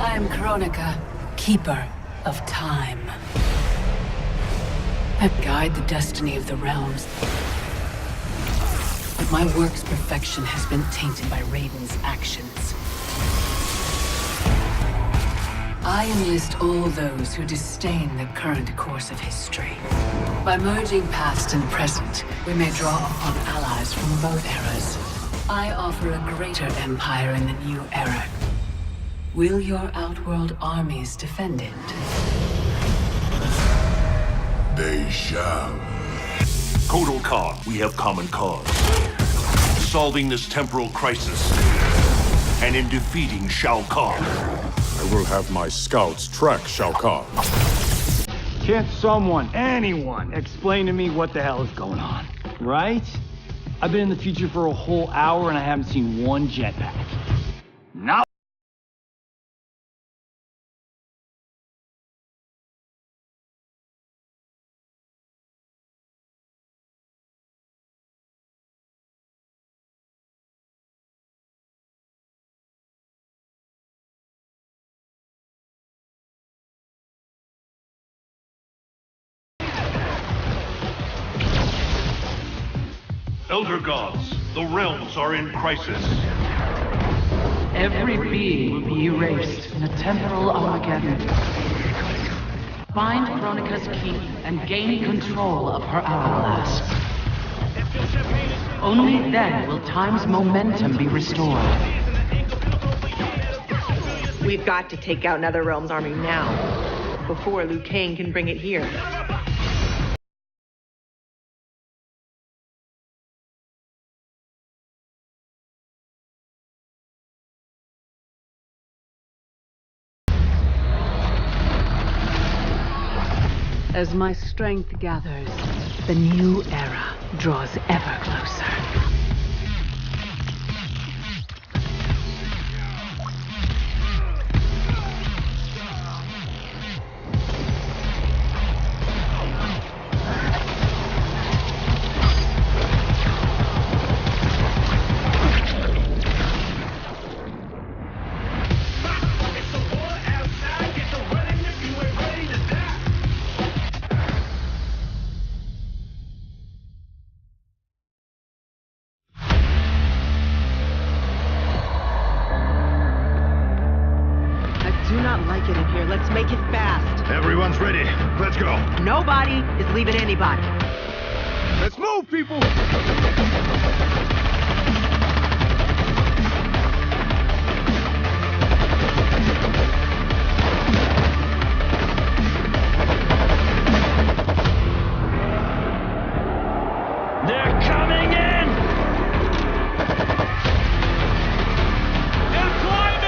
I am Kronika, Keeper of Time. I guide the destiny of the realms. But my work's perfection has been tainted by Raiden's actions. I enlist all those who disdain the current course of history. By merging past and present, we may draw upon allies from both eras. I offer a greater empire in the new era. Will your Outworld armies defend it? They shall. Kotal Khan, we have common cause. Solving this temporal crisis. And in defeating Shao Kahn. I will have my scouts track Shao Kahn. Can't someone, anyone, explain to me what the hell is going on? Right? I've been in the future for a whole hour and I haven't seen one jetpack. Now. Elder gods, the realms are in crisis. Every being will be erased in a temporal Armageddon. Find Kronika's key and gain control of her hourglass. Only then will time's momentum be restored. We've got to take out Netherrealm's army now, before Liu Kang can bring it here. As my strength gathers, the new era draws ever closer. Let's make it fast. Everyone's ready. Let's go. Nobody is leaving anybody. Let's move, people! They're coming in! They're climbing!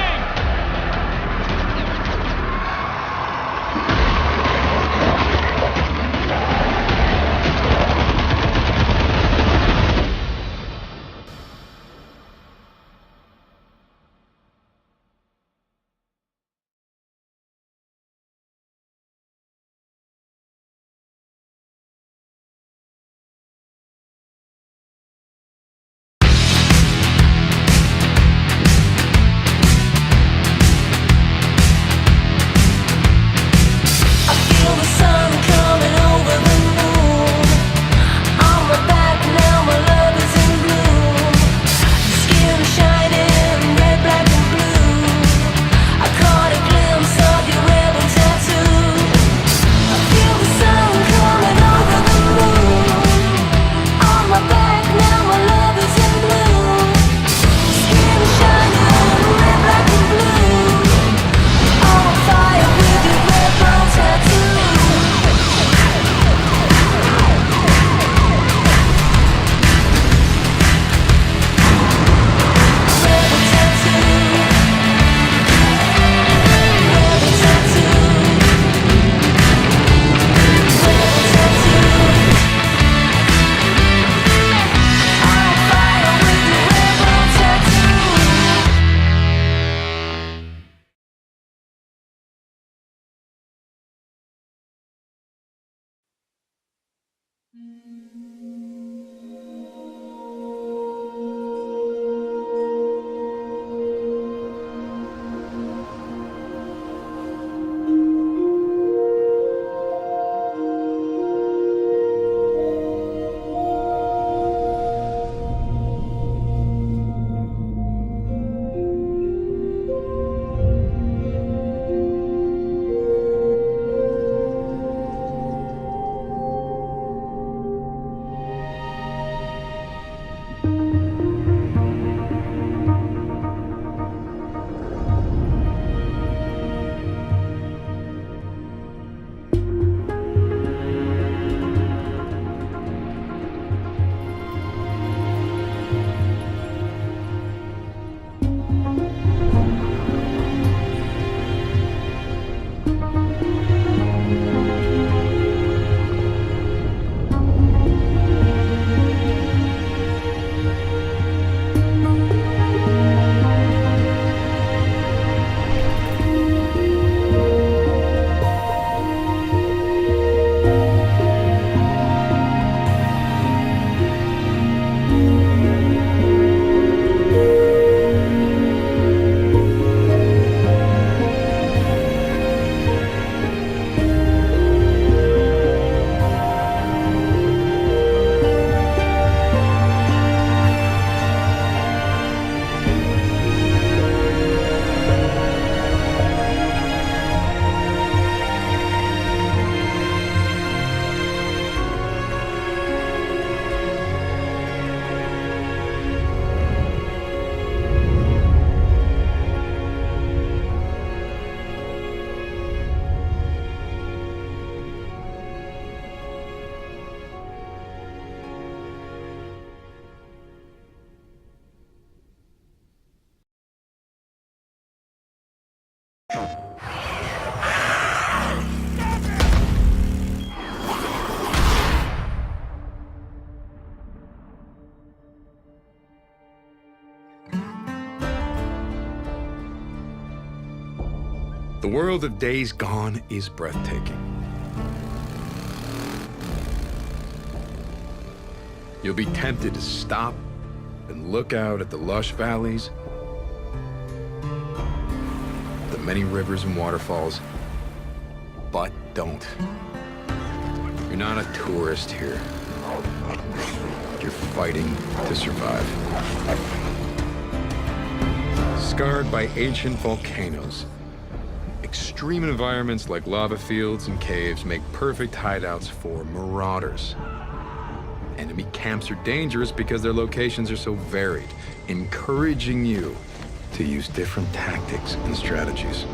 The world of Days Gone is breathtaking. You'll be tempted to stop and look out at the lush valleys, the many rivers and waterfalls, but don't. You're not a tourist here. You're fighting to survive. Scarred by ancient volcanoes, extreme environments like lava fields and caves make perfect hideouts for marauders. Enemy camps are dangerous because their locations are so varied, encouraging you to use different tactics and strategies.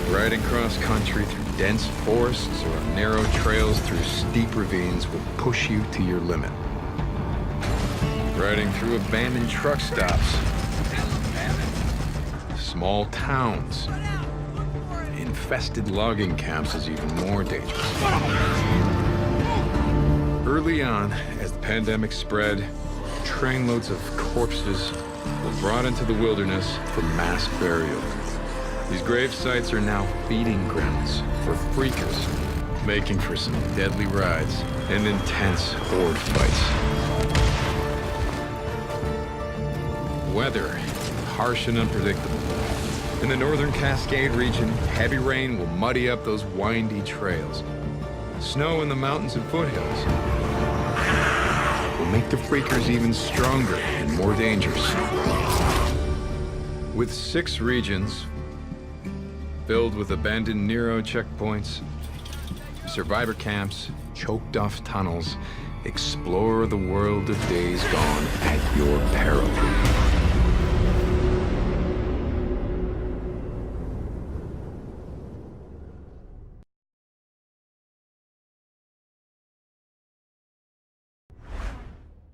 Riding cross-country through dense forests or on narrow trails through steep ravines will push you to your limit. Riding through abandoned truck stops, small towns, infested logging camps is even more dangerous. Early on, as the pandemic spread, trainloads of corpses were brought into the wilderness for mass burial. These grave sites are now feeding grounds for freakers, making for some deadly rides and intense horde fights. Weather, harsh and unpredictable. In the northern Cascade region, heavy rain will muddy up those windy trails. Snow in the mountains and foothills will make the freakers even stronger and more dangerous. With 6 regions filled with abandoned Nero checkpoints, survivor camps, choked off tunnels, explore the world of Days Gone at your peril.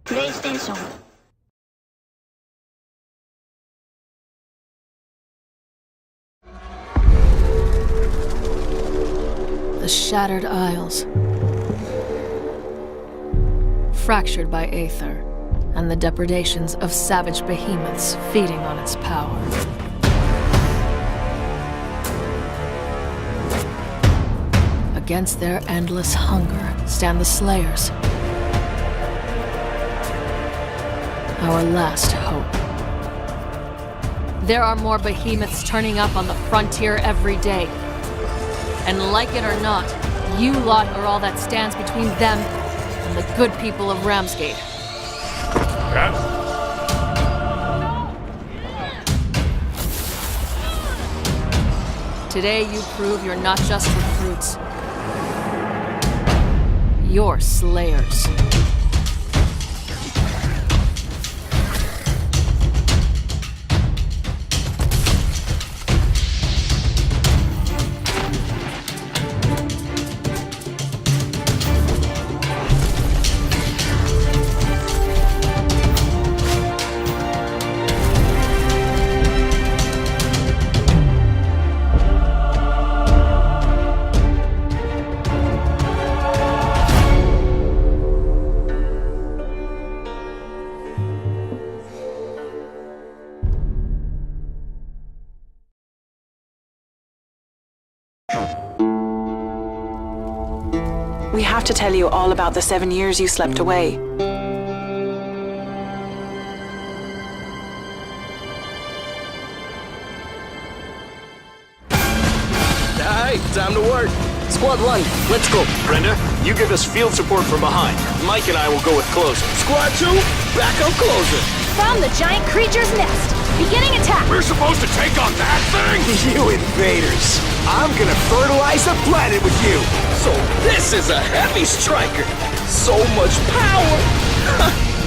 PlayStation. The Shattered Isles. Fractured by Aether and the depredations of savage behemoths feeding on its power. Against their endless hunger stand the Slayers. Our last hope. There are more behemoths turning up on the frontier every day. And like it or not, you lot are all that stands between them and the good people of Ramsgate. Yes? Today you prove you're not just recruits. You're Slayers. We have to tell you all about the 7 years you slept away. Alright, time to work. Squad 1, let's go. Brenda, you give us field support from behind. Mike and I will go with closer. Squad 2, back up closer. Found the giant creature's nest. Beginning attack. We're supposed to take on that thing? You invaders. I'm gonna fertilize the planet with you. So this is a heavy striker. So much power.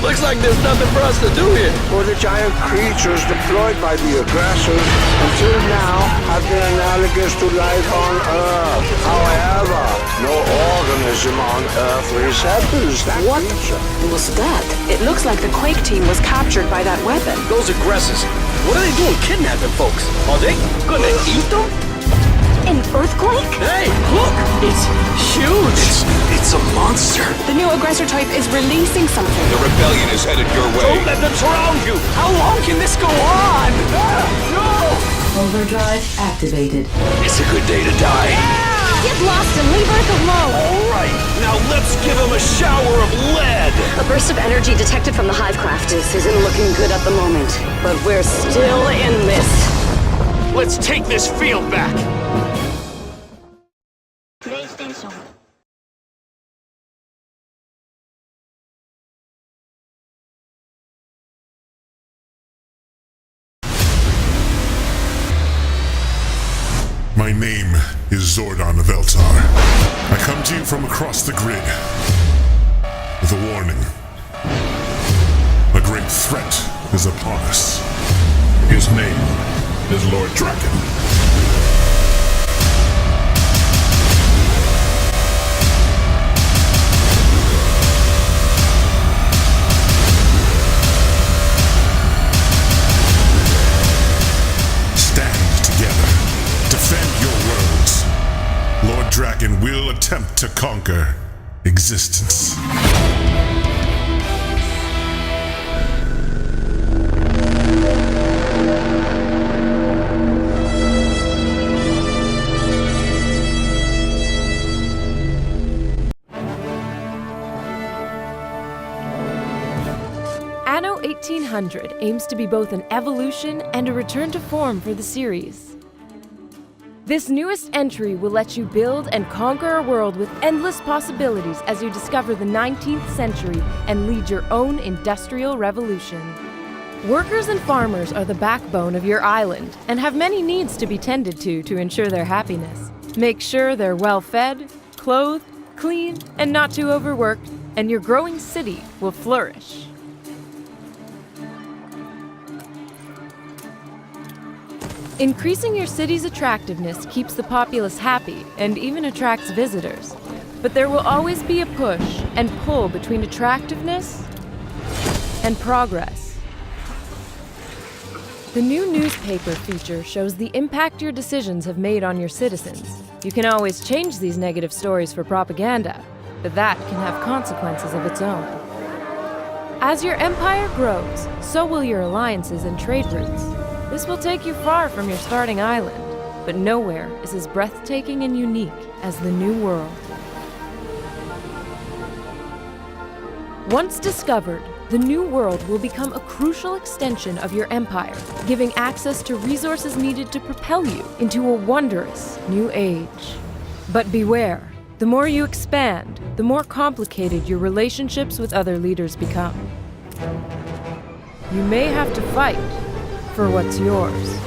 Looks like there's nothing for us to do here. For the giant creatures deployed by the aggressors until now have been analogous to life on Earth. However, no organism on Earth resembles that creature. What was that? It looks like the Quake team was captured by that weapon. Those aggressors, what are they doing kidnapping folks? Are they gonna eat them? An earthquake? Hey, look! It's huge! It's a monster. The new aggressor type is releasing something. The rebellion is headed your way. Don't let them surround you! How long can this go on? No! Overdrive activated. It's a good day to die. Get lost and leave Earth alone! Alright, now let's give them a shower of lead! A burst of energy detected from the Hivecraft isn't looking good at the moment. But we're still in this. Let's take this field back! PlayStation. My name is Zordon of Eltar. I come to you from across the grid with a warning. A great threat is upon us. His name is Lord Draken. Defend your worlds. Lord Draken will attempt to conquer existence. Anno 1800 aims to be both an evolution and a return to form for the series. This newest entry will let you build and conquer a world with endless possibilities as you discover the 19th century and lead your own industrial revolution. Workers and farmers are the backbone of your island and have many needs to be tended to ensure their happiness. Make sure they're well fed, clothed, clean, and not too overworked, and your growing city will flourish. Increasing your city's attractiveness keeps the populace happy and even attracts visitors. But there will always be a push and pull between attractiveness and progress. The new newspaper feature shows the impact your decisions have made on your citizens. You can always change these negative stories for propaganda, but that can have consequences of its own. As your empire grows, so will your alliances and trade routes. This will take you far from your starting island, but nowhere is as breathtaking and unique as the New World. Once discovered, the New World will become a crucial extension of your empire, giving access to resources needed to propel you into a wondrous new age. But beware, the more you expand, the more complicated your relationships with other leaders become. You may have to fight for what's yours.